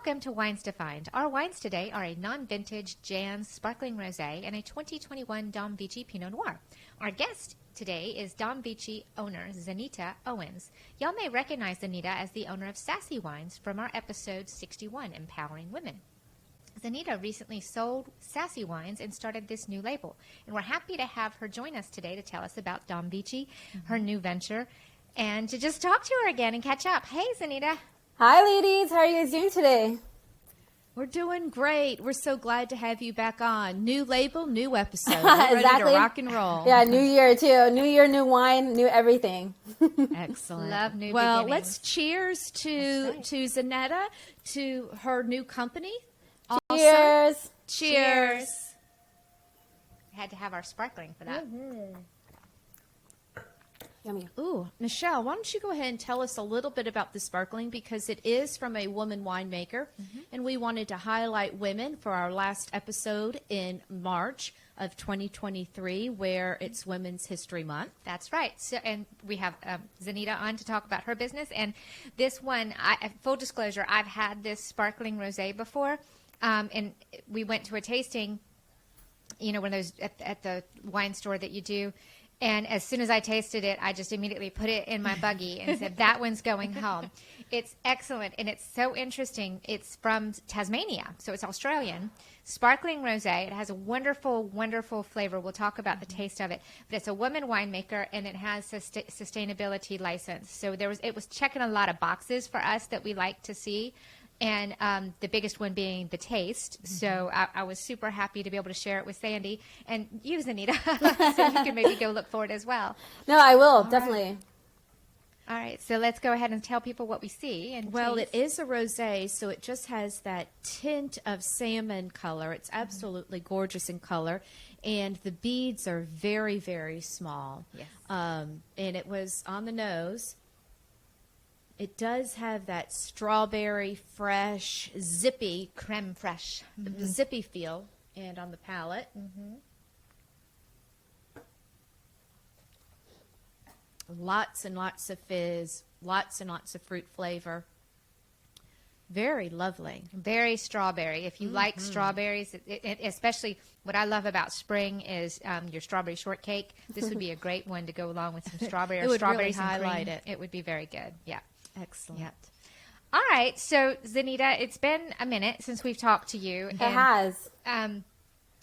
Welcome to Wines Defined. Our wines today are a non-vintage Jansz Sparkling Rosé and a 2021 Dom Vici Pinot Noir. Our guest today is Dom Vici owner Zaneta Owens. Y'all may recognize Zaneta as the owner of Sassy Wines from our episode 61, Empowering Women. Zaneta recently sold Sassy Wines and started this new label. And we're happy to have her join us today to tell us about Dom Vici, her new venture, and to just talk to her again and catch up. Hey, Zaneta. Hi, ladies. How are you guys doing today? We're doing great. We're so glad to have you back on. New label, new episode. We're ready to rock and roll. Yeah, new year too. New year, new wine, new everything. Excellent. Love new Well, beginnings. let's cheers to Zaneta, to her new company. Cheers. Cheers. We had to have our sparkling for that. Yummy. Ooh, Michelle, why don't you go ahead and tell us a little bit about the sparkling, because it is from a woman winemaker, and we wanted to highlight women for our last episode in March of 2023, where it's Women's History Month. That's right. So, and we have Zaneta on to talk about her business. And this one, full disclosure, I've had this sparkling rosé before, and we went to a tasting, you know, one of those at the wine store that you do. And as soon as I tasted it, I just immediately put it in my buggy and said, that one's going home. It's excellent, and it's so interesting. It's from Tasmania, so it's Australian. Sparkling rosé. It has a wonderful, wonderful flavor. We'll talk about the taste of it. But it's a woman winemaker, and it has sustainability license. So it was checking a lot of boxes for us that we like to see. And the biggest one being the taste. So I was super happy to be able to share it with Sandy and you, Zaneta, so you can maybe go look for it as well. No, I will, definitely. All right, so let's go ahead and tell people what we see. And Well, taste. it is a rosé, so it just has that tint of salmon color. It's absolutely gorgeous in color, and the beads are very, very small. Yes. And it was on the nose. It does have that strawberry, fresh, zippy, creme fraiche. zippy feel, and on the palate. Lots and lots of fizz, lots and lots of fruit flavor. Very lovely. Very strawberry. If you like strawberries, especially what I love about spring is your strawberry shortcake. This would be a great one to go along with some strawberry. It would really strawberries and highlight cream. it. It would be very good. Yeah. Excellent. Yeah. All right. So, Zaneta, it's been a minute since we've talked to you. It has.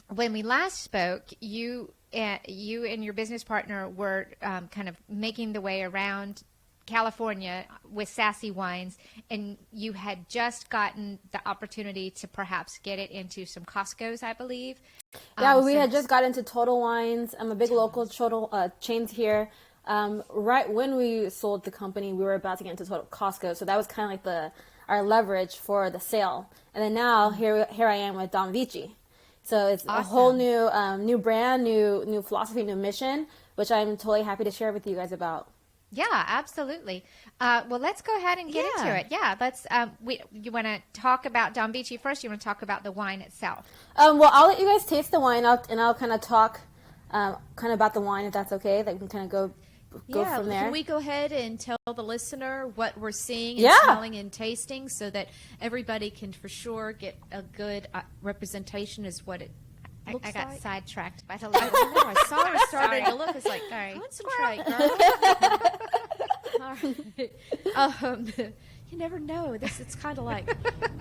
When we last spoke, you and your business partner were kind of making the way around California with Sassy Wines, and you had just gotten the opportunity to perhaps get it into some Costco's, I believe. Yeah, we had just got into Total Wines. I'm a big local chains here. Right when we sold the company, we were about to get into Total Costco, so that was kind of like our leverage for the sale. And then now here I am with Dom Vici. So it's a whole new brand, new philosophy, new mission, which I'm totally happy to share with you guys about. Yeah, absolutely. Well, let's go ahead and get into it. Yeah, let's. You want to talk about Dom Vici first? You want to talk about the wine itself? Well, I'll let you guys taste the wine, and I'll kind of talk kind of about the wine, if that's okay. Like we can kind of go from there. Can we go ahead and tell the listener what we're seeing and smelling and tasting, so that everybody can for sure get a good representation as what it looks I got like? sidetracked by the I light. know, I saw her starting to look. It's like, Sorry. concentrate, girl. All right. You never know. It's kind of like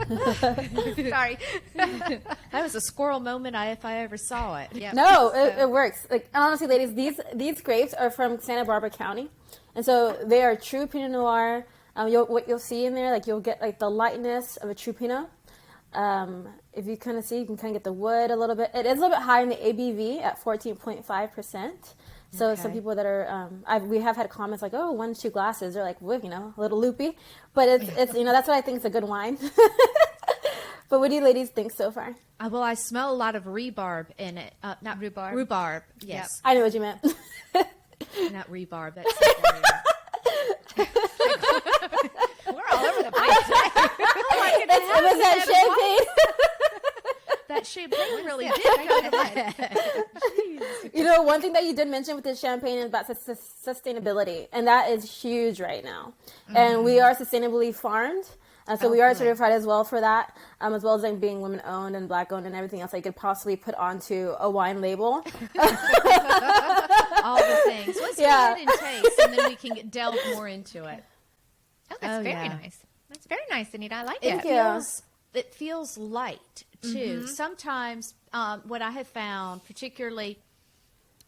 Sorry. that was a squirrel moment if I ever saw it. Yep. No, it works. Like honestly, ladies, these grapes are from Santa Barbara County, and so they are true Pinot Noir. What you'll see in there, like you'll get like the lightness of a true Pinot. If you kind of see, you can kind of get the wood a little bit. It is a little bit high in the ABV at 14.5%. So some people that are, we have had comments like, oh, 1-2 glasses. They're like, well, a little loopy. But it's that's what I think is a good wine. But what do you ladies think so far? Well, I smell a lot of rhubarb in it. Not Rhubarb? Rhubarb, yes. I know what you meant. Not rhubarb. That's We're all over the place. Oh my goodness. It was that champagne. that champagne really did go to the head. You know one thing that you did mention with the champagne is about sustainability, and that is huge right now. And we are sustainably farmed. So we are certified as well for that, as well as like being women owned and black owned and everything else I could possibly put onto a wine label. All the things. Let's go ahead and taste, and then we can delve more into it. Oh, that's very nice. That's very nice, Zaneta. I like It it. feels light too. Sometimes what I have found, particularly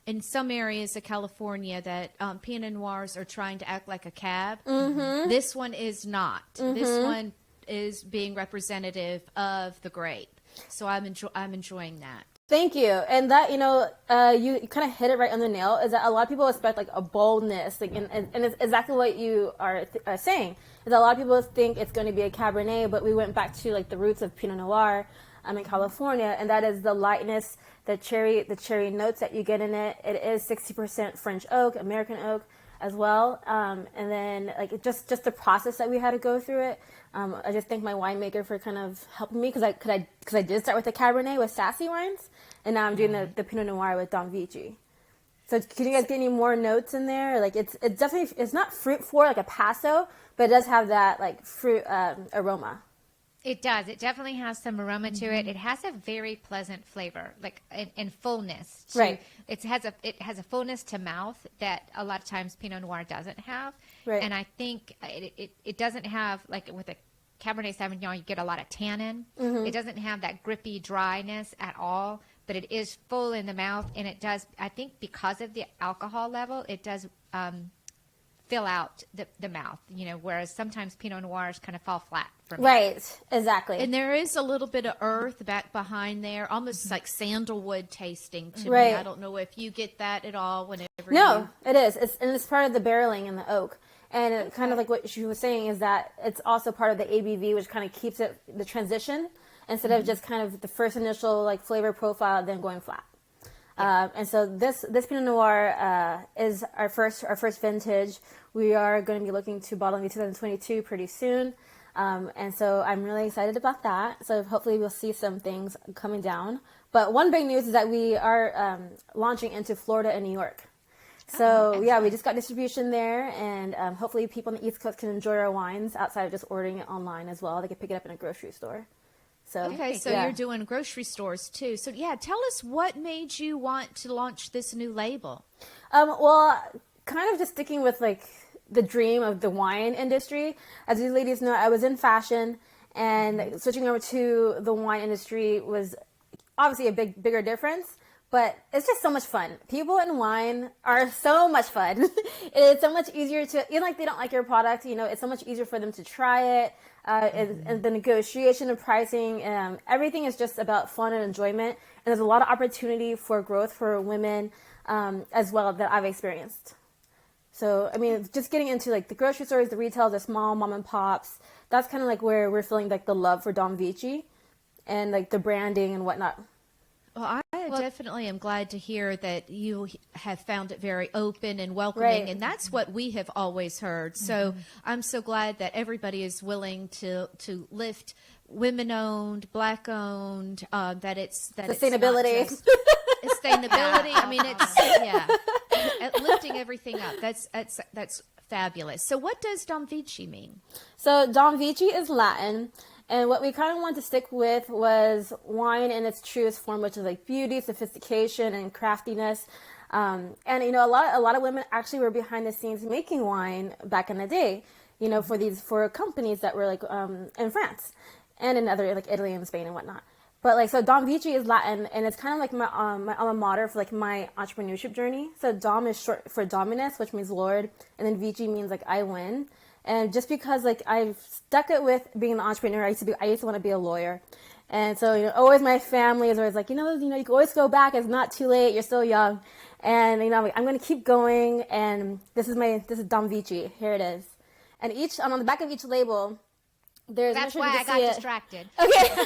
in some areas of California, that Pinot Noirs are trying to act like a cab. This one is not. This one is being representative of the grape. So I'm enjoying that. Thank you. And that, you kind of hit it right on the nail, is that a lot of people expect like a boldness, like, and it's exactly what you are saying, is that a lot of people think it's going to be a Cabernet, but we went back to like the roots of Pinot Noir in California, and that is the lightness, the cherry notes that you get in it. It is 60% French oak, American oak as well. And then like just the process that we had to go through it. I just thank my winemaker for kind of helping me, because I did start with the Cabernet with Sassy Wines, and now I'm doing the Pinot Noir with Dom Vici. So can you guys get any more notes in there? Like it's definitely, it's not fruit forward like a Paso, but it does have that like fruit aroma. It does. It definitely has some aroma to it. It has a very pleasant flavor, like in fullness. Right. It has a fullness to mouth that a lot of times Pinot Noir doesn't have. Right. And I think it doesn't have, like with a Cabernet Sauvignon, you get a lot of tannin. It doesn't have that grippy dryness at all, but it is full in the mouth, and it does. I think because of the alcohol level, it does fill out the mouth, whereas sometimes Pinot Noirs kind of fall flat for me. Right, exactly. And there is a little bit of earth back behind there, almost like sandalwood tasting to me. Right. I don't know if you get that at all whenever No, it is. It's part of the barreling in the oak. And it kind of like what she was saying is that it's also part of the ABV, which kind of keeps it the transition instead of just kind of the first initial like flavor profile, then going flat. And so this Pinot Noir is our first vintage. We are going to be looking to bottle in 2022 pretty soon. And so I'm really excited about that. So hopefully we'll see some things coming down. But one big news is that we are launching into Florida and New York. So we just got distribution there, and hopefully people on the East Coast can enjoy our wines outside of just ordering it online as well. They can pick it up in a grocery store. So you're doing grocery stores too. So tell us what made you want to launch this new label. Well, kind of just sticking with like the dream of the wine industry. As you ladies know, I was in fashion, and switching over to the wine industry was obviously a bigger difference. But it's just so much fun. People in wine are so much fun. It's so much easier to, even like they don't like your product, it's so much easier for them to try it. And the negotiation of pricing, everything is just about fun and enjoyment. And there's a lot of opportunity for growth for women as well that I've experienced. So, I mean, just getting into like the grocery stores, the retail, the small mom and pops, that's kind of like where we're feeling like the love for Dom Vici and like the branding and whatnot. Well, I definitely am glad to hear that you have found it very open and welcoming, Right. and that's what we have always heard. So I'm so glad that everybody is willing to lift women-owned, black-owned, that it's Sustainability. It's not just sustainability. I mean, it's lifting everything up. That's fabulous. So what does Dom Vici mean? So Dom Vici is Latin. And what we kind of wanted to stick with was wine in its truest form, which is like beauty, sophistication, and craftiness. And a lot of women actually were behind the scenes making wine back in the day. For companies that were like in France and in other like Italy and Spain and whatnot. But like so, Dom Vici is Latin, and it's kind of like my alma mater for like my entrepreneurship journey. So Dom is short for Dominus, which means Lord, and then Vici means like I win. And just because like I've stuck it with being an entrepreneur, I used to want to be a lawyer. And so, always my family is always like, you can always go back. It's not too late. You're still young. And, I'm going to keep going. And this is Dom Vici. Here it is. And on the back of each label, there's... That's why I got distracted. Okay.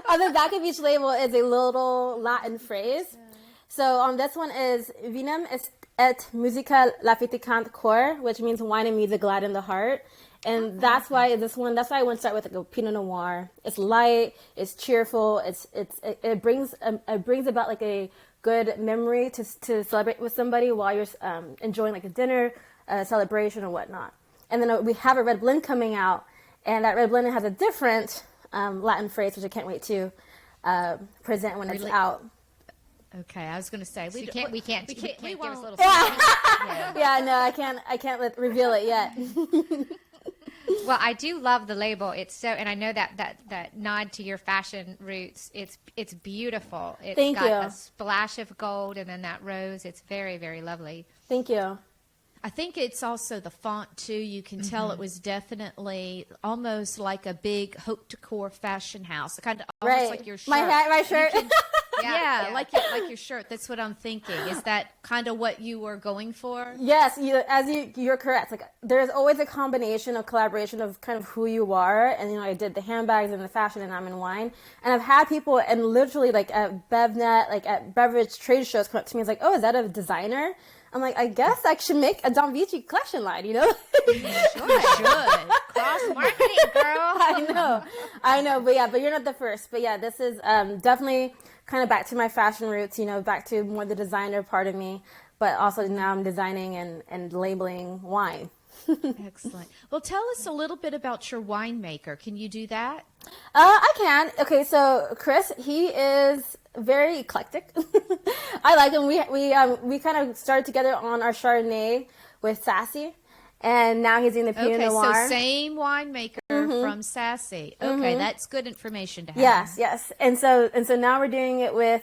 On the back of each label is a little Latin phrase. So this one is Vinem et musica laetificant cor, which means wine and music gladden the heart. And that's why I went to start with like a Pinot Noir. It's light, it's cheerful, it brings about like a good memory to celebrate with somebody while you're enjoying like a dinner, celebration or whatnot. And then we have a red blend coming out, and that red blend has a different Latin phrase, which I can't wait to present when it's out. Okay, I was going to say we can't give us a little. Yeah, no, I can't reveal it yet. Well, I do love the label. It's so, and I know that nod to your fashion roots. It's beautiful. It's Thank got you. a splash of gold and then that rose. It's very, very lovely. Thank you. I think it's also the font too. You can tell it was definitely almost like a big haute couture fashion house, kind of almost like your shirt. My hat, my shirt. Yeah, like your shirt. That's what I'm thinking. Is that kind of what you were going for? Yes, you're correct. Like there's always a combination of collaboration of kind of who you are, and I did the handbags and the fashion, and I'm in wine, and I've had people and literally like at BevNet, like at beverage trade shows, come up to me and like, oh, is that a designer? I'm like, I guess I should make a Dom Vici collection line, You should. Cross marketing, girl. I know, but you're not the first. But yeah, this is definitely kind of back to my fashion roots, back to more the designer part of me, but also now I'm designing and labeling wine. Excellent. Well, tell us a little bit about your winemaker. Can you do that? I can. Okay, so Chris, he is very eclectic. I like him. We kind of started together on our Chardonnay with Sassy, and now he's in the Pinot Noir. So same winemaker from Sassy. Okay, that's good information to have. Yes. And so now we're doing it with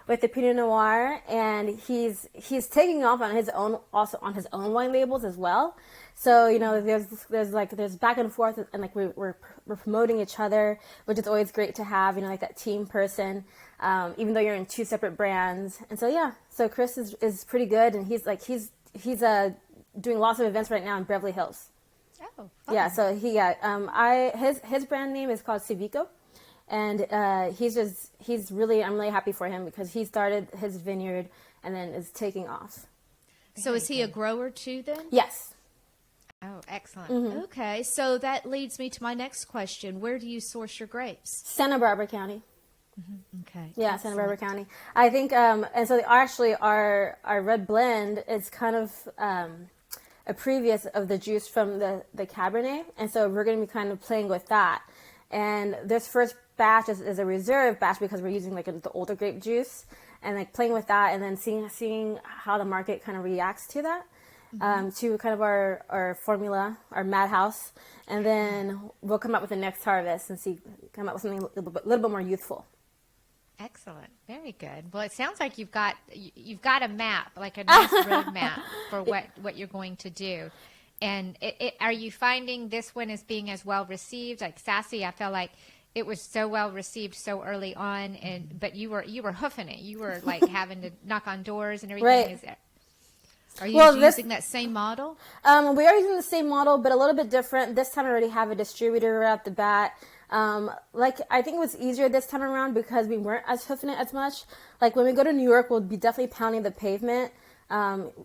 the Pinot Noir, and he's taking off on his own, also on his own wine labels as well. So there's back and forth, and like we're promoting each other, which is always great to have. Like that team person, even though you're in two separate brands. And so Chris is pretty good, and he's doing lots of events right now in Beverly Hills. Oh, fun. Yeah. So his brand name is called Civico. And I'm really happy for him because he started his vineyard and then is taking off. So is he a grower too then? Yes. Oh, excellent. Okay, so that leads me to my next question. Where do you source your grapes? Santa Barbara County. Okay. Yeah, Santa Barbara County. I think, and so actually our red blend is kind of a previous of the juice from the Cabernet. And so we're going to be kind of playing with that. And this first batch is a reserve batch because we're using like the older grape juice and like playing with that and then seeing how the market kind of reacts to that, to kind of our formula, our madhouse. And then we'll come up with the next harvest and come up with something a little bit more youthful. Excellent. Very good. Well, it sounds like you've got a map, like a nice roadmap for what you're going to do. And are you finding this one as being as well received? Like Sassy, I felt like it was so well received so early on, but you were hoofing it. You were like having to knock on doors and everything. Right. Are you using that same model? We are using the same model, but a little bit different. This time I already have a distributor right out the bat. I think it was easier this time around because we weren't as hoofing it as much. Like when we go to New York, we'll be definitely pounding the pavement.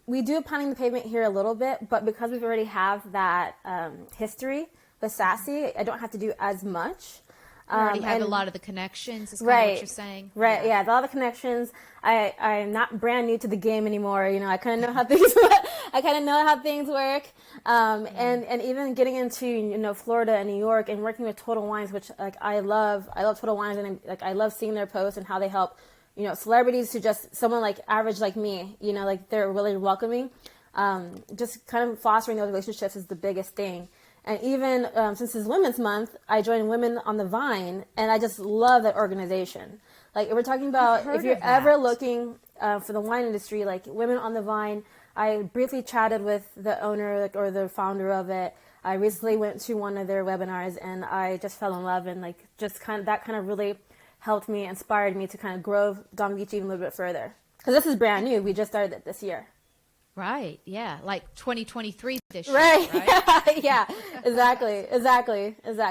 We do pounding the pavement here a little bit, but because we already have that history with Sassy, I don't have to do as much. You already have a lot of the connections, is kind of what you're saying. Right, yeah, a lot of the connections. I'm not brand new to the game anymore. I kind of know how things work. And even getting into Florida and New York and working with Total Wines, which like I love Total Wines, and I love seeing their posts and how they help celebrities to just someone like average like me, like they're really welcoming. Just kind of fostering those relationships is the biggest thing. And even since it's Women's Month, I joined Women on the Vine, and I just love that organization. Like we're talking about, if you're ever looking for the wine industry, like Women on the Vine, I briefly chatted with the owner or the founder of it. I recently went to one of their webinars, and I just fell in love, and like just that kind of really helped me, inspired me to kind of grow Dom Vici even a little bit further. Because this is brand new. We just started it this year. Right. Yeah. Like 2023 this year. Right. Yeah. Exactly.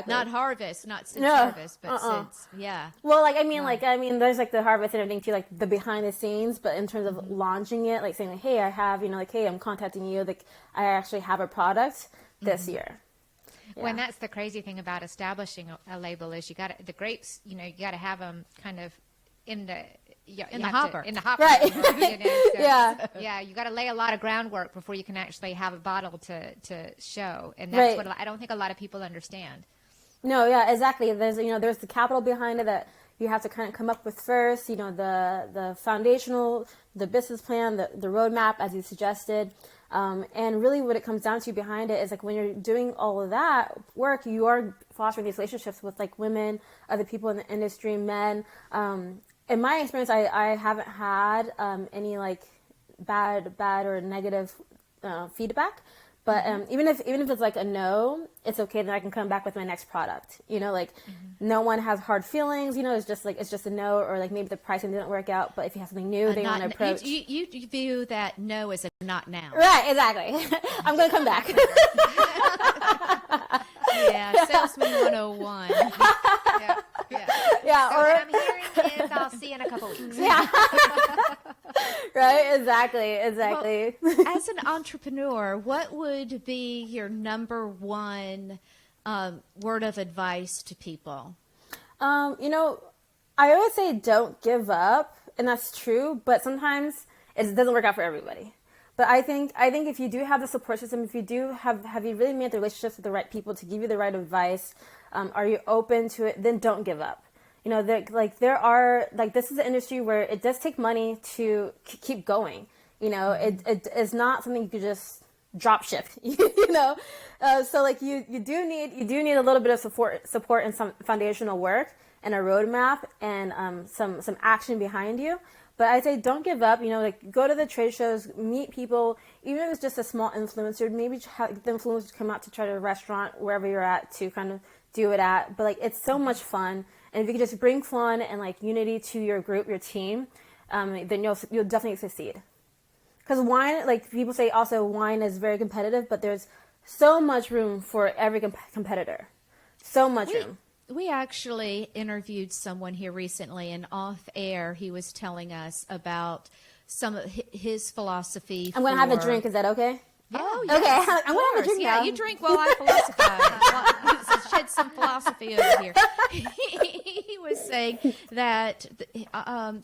Not harvest, not since harvest, but since. Yeah. Well, there's like the harvest and everything too, like the behind the scenes, but in terms of launching it, like saying, like, hey, I have, hey, I'm contacting you. Like I actually have a product this year. Yeah. Well, and that's the crazy thing about establishing a label is the grapes, you got to have them kind of in In the hopper. In the hopper. Right. So, yeah, you got to lay a lot of groundwork before you can actually have a bottle to show. And that's what I don't think a lot of people understand. No, yeah, exactly. There's the capital behind it that you have to kind of come up with first, the foundational, the business plan, the roadmap, as you suggested. And really what it comes down to behind it is like when you're doing all of that work, you are fostering these relationships with like women, other people in the industry, men. In my experience, I haven't had any like bad or negative feedback. But even if it's like a no, it's okay. Then I can come back with my next product. No one has hard feelings. It's just a no, or like maybe the pricing didn't work out. But if you have something new, they want to approach. You view that no as a not now. Right, exactly. I'm going to come back. Yeah, salesman 101. Yeah. So what I'm hearing is I'll see you in a couple weeks. Yeah. Right, exactly. Well, as an entrepreneur, what would be your number one word of advice to people? I always say don't give up, and that's true, but sometimes it doesn't work out for everybody. But I think if you do have the support system, if you do have you really made the relationships with the right people to give you the right advice, are you open to it, then don't give up. This is an industry where it does take money to keep going. It is not something you could just drop shift. So like you do need a little bit of support and some foundational work and a roadmap and some action behind you. But I say don't give up. Go to the trade shows, meet people, even if it's just a small influencer. Maybe have the influencers come out to try to a restaurant wherever you're at to kind of do it at. But it's so much fun. And if you can just bring fun and unity to your group, your team, then you'll definitely succeed. Because wine, people say also wine is very competitive, but there's so much room for every competitor. So much room. We actually interviewed someone here recently, and off air, he was telling us about some of his philosophy. I'm going to have a drink. Is that okay? Yeah. Oh, yes, okay. I'm going to have a drink now. Yeah, you drink while I philosophize. Shed some philosophy over here. He was saying that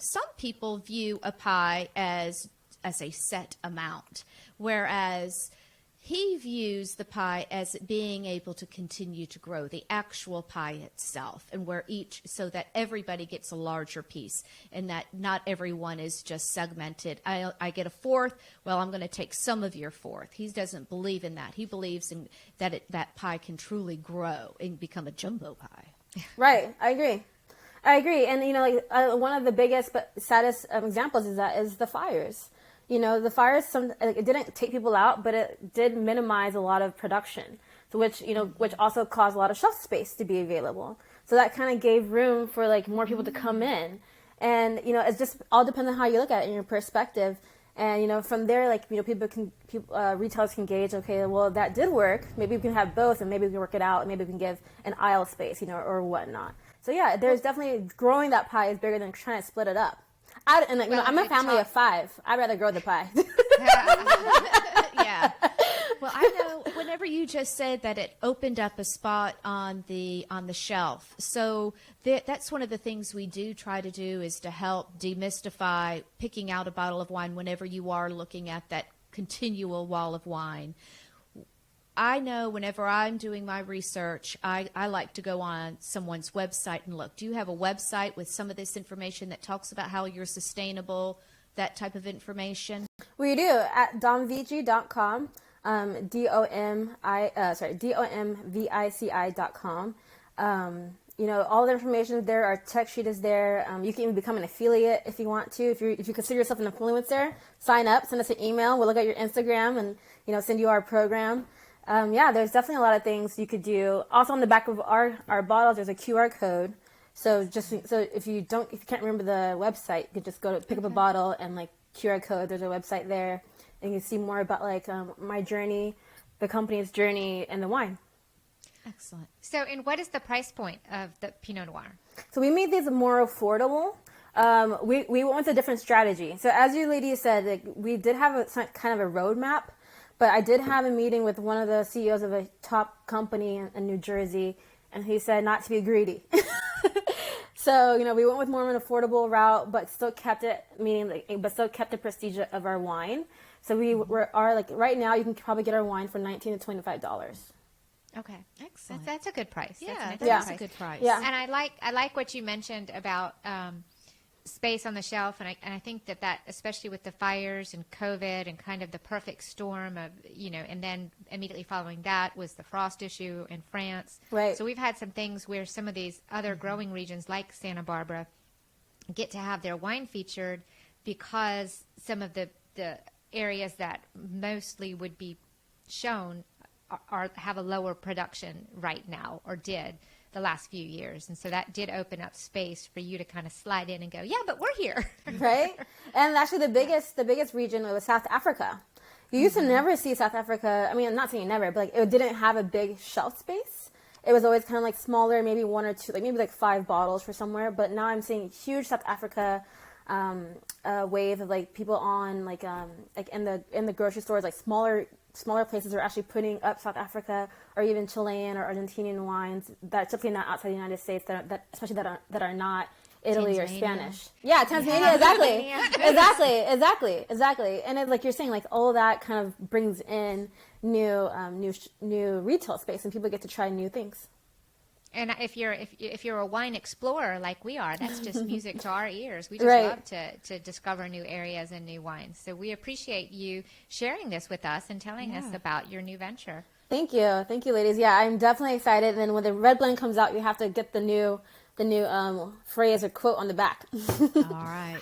some people view a pie as a set amount, whereas he views the pie as being able to continue to grow, the actual pie itself, and so that everybody gets a larger piece, and that not everyone is just segmented. I get a fourth, well, I'm going to take some of your fourth. He doesn't believe in that. He believes in that pie can truly grow and become a jumbo pie. Right, I agree. And one of the biggest but saddest examples is the fires. The fires, it didn't take people out, but it did minimize a lot of production, which also caused a lot of shelf space to be available. So that kind of gave room for more people to come in. And, it's just all depends on how you look at it and your perspective. And, from there, retailers can gauge, okay, well, that did work. Maybe we can have both, and maybe we can work it out, and maybe we can give an aisle space, or whatnot. So yeah, there's definitely growing that pie is bigger than trying to split it up. I'm a family of 5. I'd rather grow the pie. Yeah. Well, I know whenever you just said that it opened up a spot on the shelf. So that's one of the things we do try to do is to help demystify picking out a bottle of wine whenever you are looking at that continual wall of wine. I know whenever I'm doing my research, I like to go on someone's website and look. Do you have a website with some of this information that talks about how you're sustainable, that type of information? We do at domvici.com, domvici.com. All the information there. Our tech sheet is there. You can even become an affiliate if you want to. If you consider yourself an influencer, sign up, send us an email. We'll look at your Instagram and send you our program. There's definitely a lot of things you could do. Also on the back of our bottles, there's a QR code. So if you can't remember the website, you could just go to pick up a bottle and QR code. There's a website there, and you can see more about my journey, the company's journey, and the wine. Excellent. So, and what is the price point of the Pinot Noir? So we made these more affordable. We went with a different strategy. So as you ladies said, we did have kind of a roadmap. But I did have a meeting with one of the CEOs of a top company in New Jersey, and he said not to be greedy. So, we went with more of an affordable route, but still kept it, but still kept the prestige of our wine. So are like, right now you can probably get our wine for $19 to $25. Okay, Excellent. That's a good price. Yeah, That's that's a a good price. Yeah. And I like what you mentioned about space on the shelf, and I think that especially with the fires and COVID and kind of the perfect storm of and then immediately following that was the frost issue in France. Right. So we've had some things where some of these other growing regions like Santa Barbara get to have their wine featured because some of the areas that mostly would be shown have a lower production right now, or did the last few years. And so that did open up space for you to kind of slide in and go, yeah, but we're here. Right? And actually the biggest region was South Africa. You used to never see South Africa. I mean, I'm not saying never, but like it didn't have a big shelf space. It was always kind of like smaller, maybe one or two, like maybe like 5 bottles for somewhere. But now I'm seeing huge South Africa wave of like people on like in the grocery stores, like smaller places are actually putting up South Africa or even Chilean or Argentinian wines that typically not outside the United States that especially that are not Italy Tanzania. or Spanish. Yeah, Tasmania, exactly. And it's like you're saying, like all of that kind of brings in new retail space, and people get to try new things. And if you're a wine explorer like we are, that's just music to our ears. We just Right. love to discover new areas and new wines. So we appreciate you sharing this with us and telling us about your new venture. Thank you, ladies. Yeah, I'm definitely excited. And then when the red blend comes out, you have to get the new phrase or quote on the back. All right.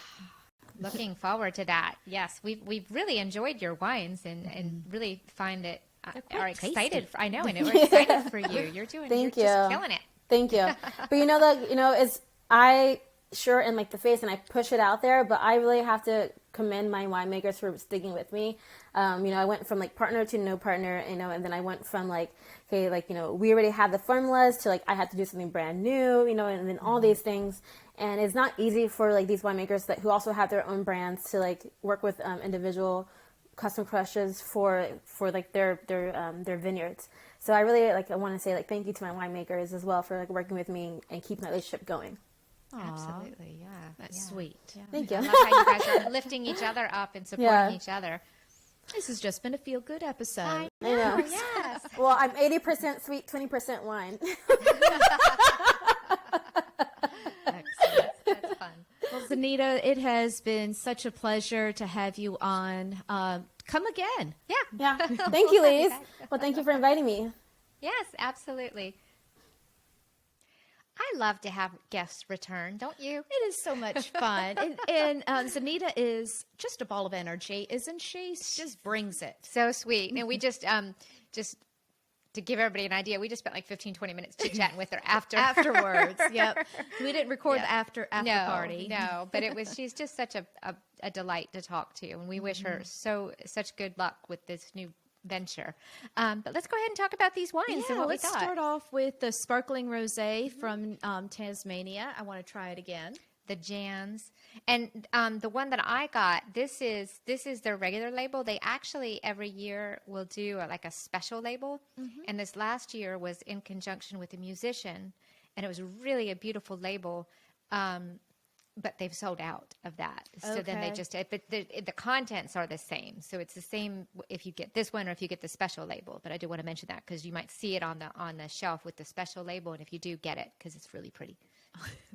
Looking forward to that. Yes, we've really enjoyed your wines and really find it quite are excited. tasty. I know, and we're excited for you. You're Thank you. just killing it. Thank you. But it's I sure in like the face and I push it out there, but I really have to commend my winemakers for sticking with me. I went from like partner to no partner, and then I went from like, okay, like, we already had the formulas to like, I had to do something brand new, and then all these things. And it's not easy for like these winemakers who also have their own brands to like work with individual custom crushes for like their vineyards. So I really I want to say like thank you to my winemakers as well for like working with me and keeping that relationship going. Absolutely, yeah. That's sweet. Yeah. Thank you. I love how you guys are lifting each other up and supporting each other. This has just been a feel-good episode. I know. Yes. Well, I'm 80% sweet, 20% wine. Excellent. That's fun. Well, Zaneta, it has been such a pleasure to have you on. Come again. Yeah. Thank you, ladies. Well, thank you for inviting me. Yes, absolutely. I love to have guests return, don't you? It is so much fun. And Zaneta is just a ball of energy, isn't she? She just brings it. So sweet. And we just to give everybody an idea, we just spent like 15, 20 minutes chit-chatting with her Afterwards, yep. We didn't record the after party. No, but she's just such a delight to talk to. And we wish her such good luck with this new venture. But let's go ahead and talk about these wines and what let's we thought. start off with the sparkling rosé from Tasmania. I want to try it again. The Jansz. And the one that I got, this is their regular label. They actually every year will do a special label. And this last year was in conjunction with a musician, and it was really a beautiful label. But they've sold out of that. So then they just, but the contents are the same. So it's the same if you get this one or if you get the special label. But I do want to mention that because you might see it on the shelf with the special label. And if you do, get it because it's really pretty.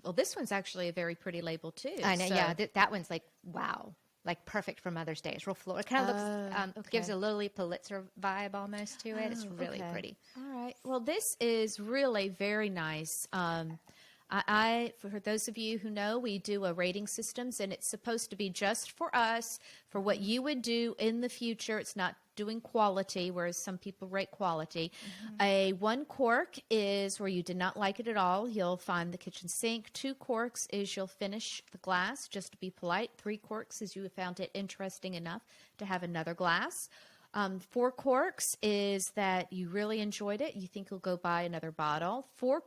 Well, this one's actually a very pretty label too. I know, so. yeah. That one's like, wow. Like perfect for Mother's Day. It's real floral. It kind of looks, gives a Lily Pulitzer vibe almost to it. It's really pretty. All right. Well, this is really very nice. For those of you who know, we do a rating systems, and it's supposed to be just for us, for what you would do in the future. It's not doing quality, whereas some people rate quality. A 1 cork is where you did not like it at all. You'll find the kitchen sink. 2 corks is you'll finish the glass, just to be polite. 3 corks is you found it interesting enough to have another glass. 4 corks is that you really enjoyed it. You think you'll go buy another bottle. 5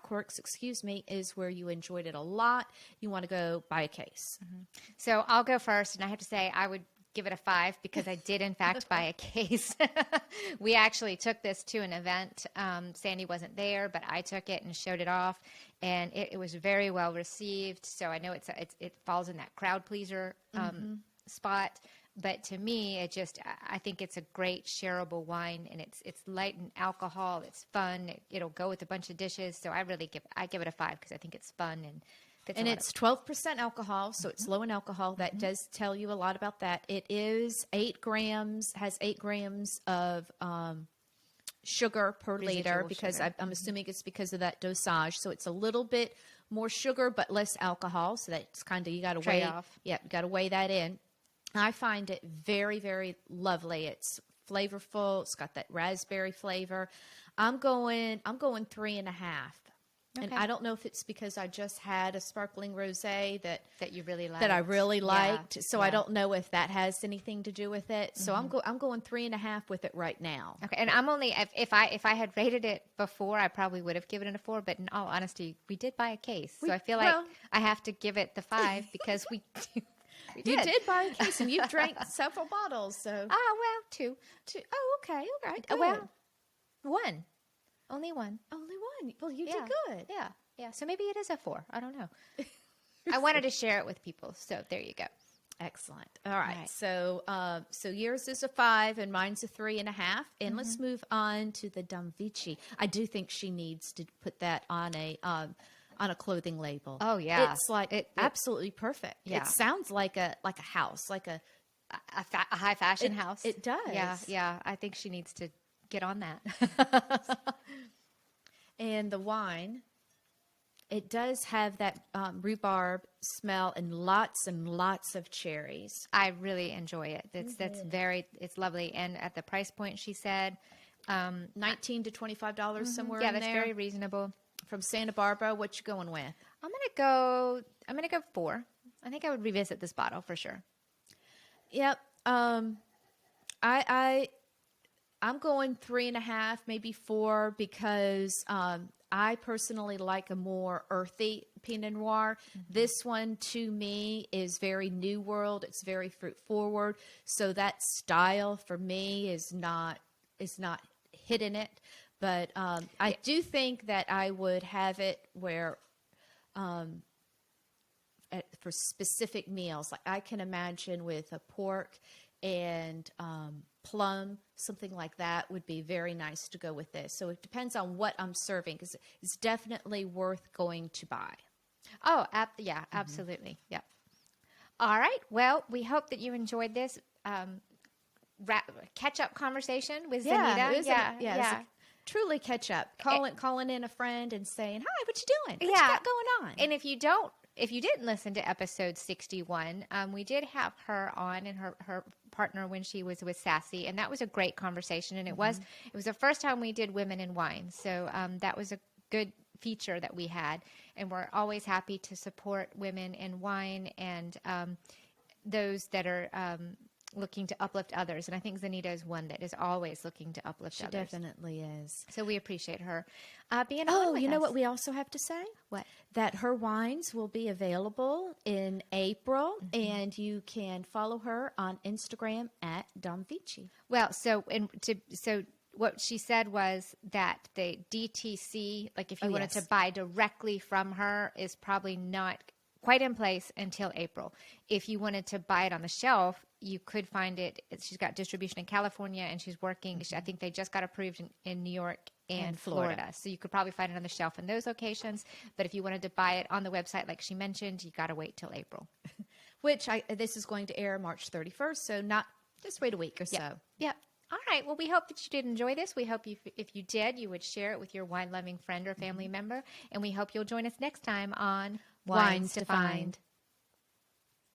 corks, is where you enjoyed it a lot. You want to go buy a case. So I'll go first, and I have to say I would give it a 5 because I did, in fact, buy a case. We actually took this to an event. Sandy wasn't there, but I took it and showed it off, and it was very well received. So I know it falls in that crowd pleaser spot. But to me, I think it's a great shareable wine, and it's light in alcohol. It's fun. It'll go with a bunch of dishes. So I give it a 5 because I think it's fun and fits And it's 12% alcohol, so it's low in alcohol. That does tell you a lot about that. It is 8 grams, has 8 grams of sugar per liter, because sugar. I'm assuming it's because of that dosage. So it's a little bit more sugar, but less alcohol. So that's kind of, you got to weigh Trade-off. Yeah, you got to weigh that in. I find it very, very lovely. It's flavorful. It's got that raspberry flavor. I'm going 3.5. And Okay. I don't know if it's because I just had a sparkling rosé that you really like. I really liked. So I yeah. don't know if that has anything to do with it. So I'm going 3.5 with it right now. Okay, and I'm only if I had rated it before, I probably would have given it a 4. But in all honesty, we did buy a case, so I feel like I have to give it the 5 because we You did buy a case, and you've drank several bottles. So 2. Oh, okay, all right, good. Well, 1, only 1. Only one. Well, you Yeah. did good. Yeah. So maybe it is a 4. I don't know. I wanted to share it with people, so there you go. Excellent. All right. Right. So, so yours is a 5 and mine's a 3.5. And let's move on to the Dom Vici. I do think she needs to put that on a clothing label. Oh, yeah. It's like It- absolutely perfect. Yeah. It sounds like a house, like a A high fashion house. It does. Yeah. I think she needs to get on that. And the wine, it does have that rhubarb smell and lots of cherries. I really enjoy it. It's lovely. And at the price point, she said, $19 to $25 somewhere yeah, in that's there. very reasonable. From Santa Barbara, what you going with? I'm gonna go 4. I think I would revisit this bottle for sure. Yep. I'm going 3.5, maybe 4, because I personally like a more earthy Pinot Noir. This one, to me, is very New World. It's very fruit forward. So that style for me is not hitting it. But I do think that I would have it where for specific meals, like I can imagine with a pork and plum, something like that would be very nice to go with this. So it depends on what I'm serving, because it's definitely worth going to buy. Oh, yeah, absolutely. Yep. All right. Well, we hope that you enjoyed this catch-up conversation with Zaneta. It was a truly catch up. Calling in a friend and saying, "Hi, what you doing? What you got going on?" And if you didn't listen to episode 61, we did have her on and her partner when she was with Sassy, and that was a great conversation. And it was the first time we did women in wine, so that was a good feature that we had. And we're always happy to support women in wine and those that are looking to uplift others. And I think Zaneta is one that is always looking to uplift She others. definitely is. So we appreciate her being on Oh, with you know us. what we also have to say? What? That her wines will be available in April, and you can follow her on Instagram at Dom Vici. Well, so what she said was that the DTC, like if you wanted to buy directly from her, is probably not quite in place until April. If you wanted to buy it on the shelf, you could find it. She's got distribution in California, and she's working. I think they just got approved in New York and Florida. So you could probably find it on the shelf in those locations. But if you wanted to buy it on the website, like she mentioned, you got to wait till April. Which this is going to air March 31st, so just wait a week or so. Yep. All right. Well, we hope that you did enjoy this. We hope if you did, you would share it with your wine-loving friend or family member. And we hope you'll join us next time on Wines to Find.